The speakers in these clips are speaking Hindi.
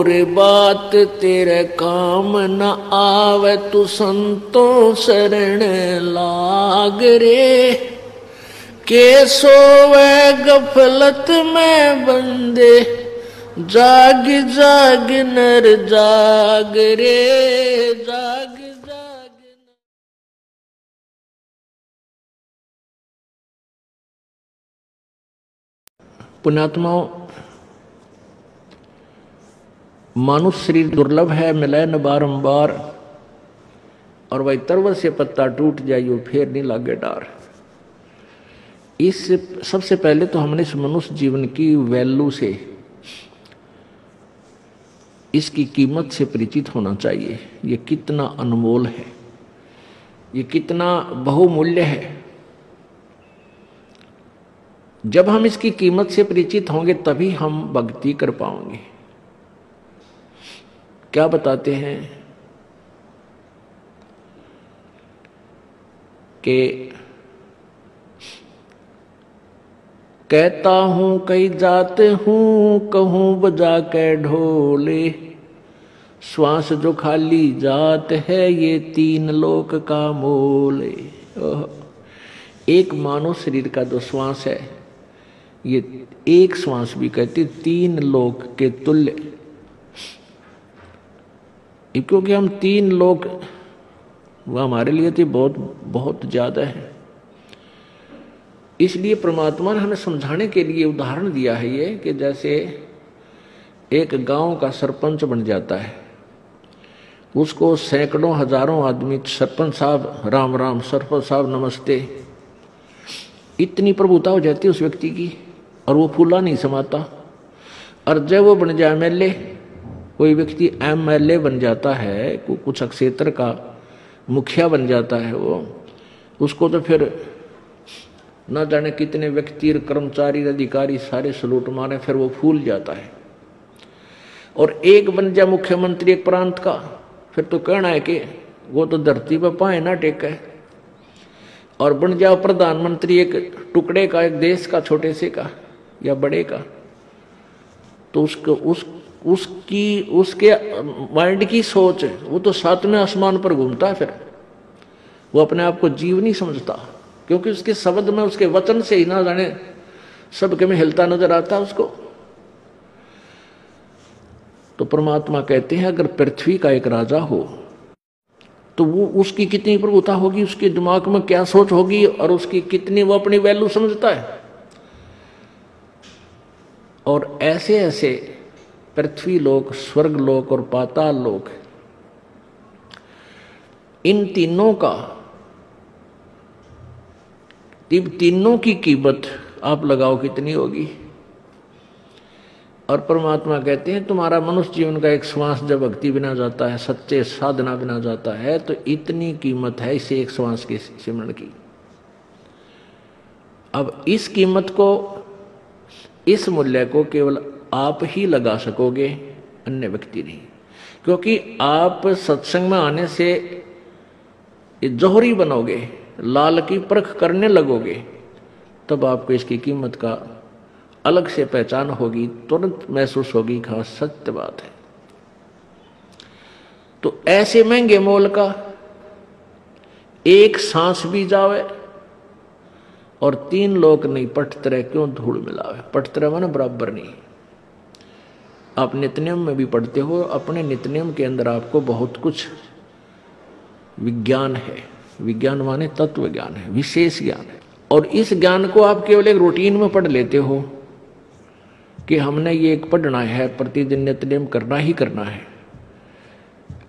और बात तेरे काम न आवे, तू संतों शरण लाग रे। के सोवे गफलत में बंदे, जाग जाग नर जाग रे, जाग जाग। पुण्यात्माओं, मानुष शरीर दुर्लभ है, मिले न बारंबार, और वही तरवर से पत्ता टूट जाइयो फिर नहीं लागे डार। इस सबसे पहले तो हमने इस मनुष्य जीवन की वैल्यू से, इसकी कीमत से परिचित होना चाहिए। ये कितना अनमोल है, ये कितना बहुमूल्य है। जब हम इसकी कीमत से परिचित होंगे तभी हम भक्ति कर पाएंगे। क्या बताते हैं कि कहता हूं कई जात हूं, कहूं बजा के ढोले, श्वास जो खाली जात है ये तीन लोक का मोले। एक मानव शरीर का जो श्वास है, ये एक श्वास भी कहते तीन लोक के तुल्य, क्योंकि हम तीन लोक वो हमारे लिए तो बहुत बहुत ज्यादा है। इसलिए परमात्मा ने हमें समझाने के लिए उदाहरण दिया है ये, कि जैसे एक गांव का सरपंच बन जाता है, उसको सैकड़ों हजारों आदमी सरपंच साहब राम राम, सरपंच साहब नमस्ते, इतनी प्रभुता हो जाती है उस व्यक्ति की, और वो फूला नहीं समाता। और जब वो बन जाए एमएलए, कोई व्यक्ति एमएलए बन जाता है, कुछ क्षेत्र का मुखिया बन जाता है वो, उसको तो फिर न जाने कितने व्यक्ति, कर्मचारी, अधिकारी सारे सलूट मारे, फिर वो फूल जाता है। और एक बन जाए मुख्यमंत्री एक प्रांत का, फिर तो कहना है कि वो तो धरती पर पाए ना टेके। और बन जाओ प्रधानमंत्री एक टुकड़े का, एक देश का, छोटे से का या बड़े का, तो उसके माइंड की सोच है, वो तो सातवें आसमान पर घूमता है। फिर वो अपने आप को जीव नहीं समझता, क्योंकि उसके शब्द में, उसके वचन से ही ना जाने सबके में हिलता नजर आता है उसको। तो परमात्मा कहते हैं अगर पृथ्वी का एक राजा हो तो वो उसकी कितनी प्रभुता होगी, उसके दिमाग में क्या सोच होगी, और उसकी कितनी वो अपनी वैल्यू समझता है। और ऐसे ऐसे पृथ्वी लोक, स्वर्ग लोक और पाताल लोक, इन तीनों का, तीनों की कीमत आप लगाओ कितनी होगी। और परमात्मा कहते हैं तुम्हारा मनुष्य जीवन का एक श्वास जब भक्ति बिना जाता है, सच्चे साधना बिना जाता है, तो इतनी कीमत है इसे एक श्वास के सिमरण की। अब इस कीमत को, इस मूल्य को केवल आप ही लगा सकोगे, अन्य व्यक्ति नहीं। क्योंकि आप सत्संग में आने से जौहरी बनोगे, लाल की परख करने लगोगे, तब आपको इसकी कीमत का अलग से पहचान होगी, तुरंत महसूस होगी कि हाँ सत्य बात है। तो ऐसे महंगे मोल का एक सांस भी जावे और तीन लोग नहीं पटतरे क्यों धूल मिलावे। पटतरे माने बराबर नहीं। आप नित्यनियम में भी पढ़ते हो, अपने नित्यनियम के अंदर आपको बहुत कुछ विज्ञान है। विज्ञान माने तत्व ज्ञान है, विशेष ज्ञान है। और इस ज्ञान को आप केवल एक रूटीन में पढ़ लेते हो कि हमने ये एक पढ़ना है, प्रतिदिन नित्यनियम करना ही करना है,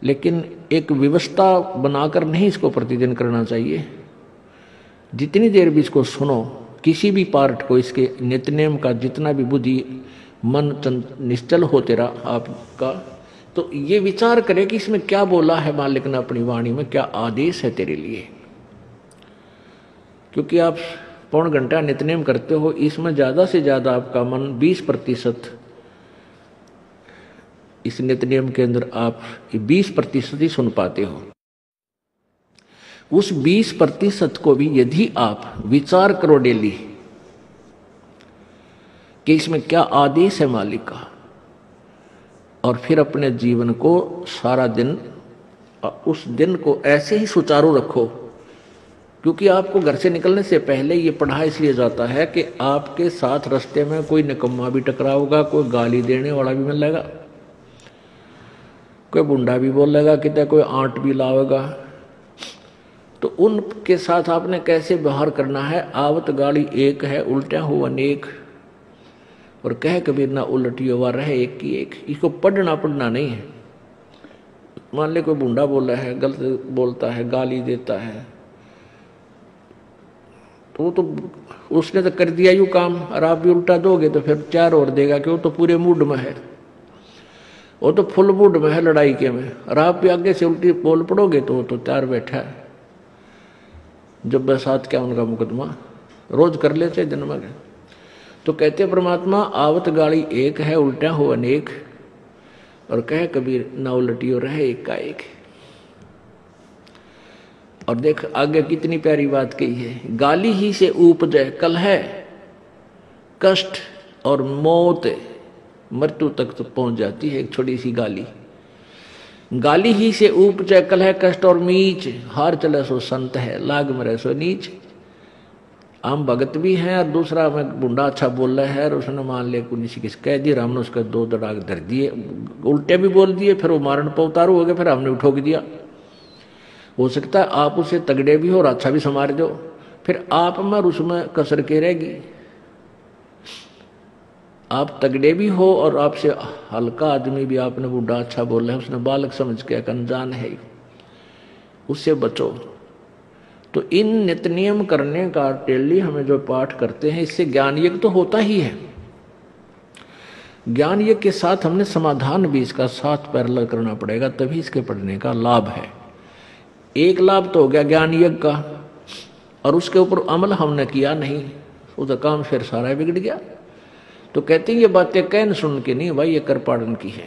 लेकिन एक व्यवस्था बनाकर नहीं इसको प्रतिदिन करना चाहिए। जितनी देर भी इसको सुनो, किसी भी पार्ट को, इसके नित्यनियम का जितना भी बुद्धि मन निश्चल हो तेरा आपका, तो ये विचार करे कि इसमें क्या बोला है मालिक ने अपनी वाणी में, क्या आदेश है तेरे लिए। क्योंकि आप पौन घंटा नित्यनेम करते हो, इसमें ज्यादा से ज्यादा आपका मन 20% इस नित्यनेम के अंदर आप 20% ही सुन पाते हो। उस 20% को भी यदि आप विचार करो डेली कि इसमें क्या आदेश है मालिक का, और फिर अपने जीवन को सारा दिन, उस दिन को ऐसे ही सुचारू रखो। क्योंकि आपको घर से निकलने से पहले ये पढ़ा इसलिए जाता है कि आपके साथ रास्ते में कोई निकम्मा भी टकराओगा, कोई गाली देने वाला भी मिलेगा, कोई बुंडा भी बोलेगा, कितना कोई आंट भी लावेगा। तो उनके साथ आपने कैसे व्यवहार करना है। आवत गाड़ी एक है, उल्टा हो अनेक, और कह कबीर ना उलटियो वा रहे एक की एक। इसको पढ़ना नहीं है। मान ले कोई बुंडा बोला है, गलत बोलता है, गाली देता है, तो उसने तो कर दिया यूँ काम, और आप भी उल्टा दोगे तो फिर 4 और देगा कि वो तो पूरे मूड में है, वो तो फुल मूड में है लड़ाई के में, और आप भी आगे से उल्टी बोल पड़ोगे तो वो तो 4 बैठा है। जब बरसात क्या उनका मुकदमा रोज कर लेते दिन में। तो कहते परमात्मा आवत गाड़ी एक है, उल्टा हो अनेक, और कहे कबीर ना उलटियो रहे एक का एक। और देख आगे कितनी प्यारी बात कही है। गाली ही से उपजे कलह, कष्ट और मौत, मृत्यु तक तो पहुंच जाती है एक छोटी सी गाली। गाली ही से उपजे कलह कष्ट और मीच, हार चले सो संत है, लाग मरे सो नीच। हम भगत भी हैं और दूसरा में बुंडा अच्छा बोल रहा है, और उसने मान ले किसी किस कह दिया, हमने उसके 2 दड़ाक धर दिए, उल्टे भी बोल दिए, फिर वो मारण पर उतारू हो गए, फिर हमने उठोक दिया। हो सकता है आप उसे तगड़े भी हो और अच्छा भी संवार दो, फिर आप में और उसमें कसर के रहेगी। आप तगड़े भी हो और आपसे हल्का आदमी भी आपने बूढ़ा अच्छा बोला है, उसने बालक समझ के अनजान है, उससे बचो। तो इन नित्य नियम करने का डेली हमें जो पाठ करते हैं, इससे ज्ञान यज्ञ तो होता ही है। ज्ञान यज्ञ के साथ हमने समाधान भी इसका साथ पैरेलल करना पड़ेगा, तभी इसके पढ़ने का लाभ है। एक लाभ तो हो गया ज्ञान यज्ञ का, और उसके ऊपर अमल हमने किया नहीं, उसका काम फिर सारा बिगड़ गया। तो कहते हैं ये बातें कहन सुन के नहीं भाई, ये कर पाड़न की है।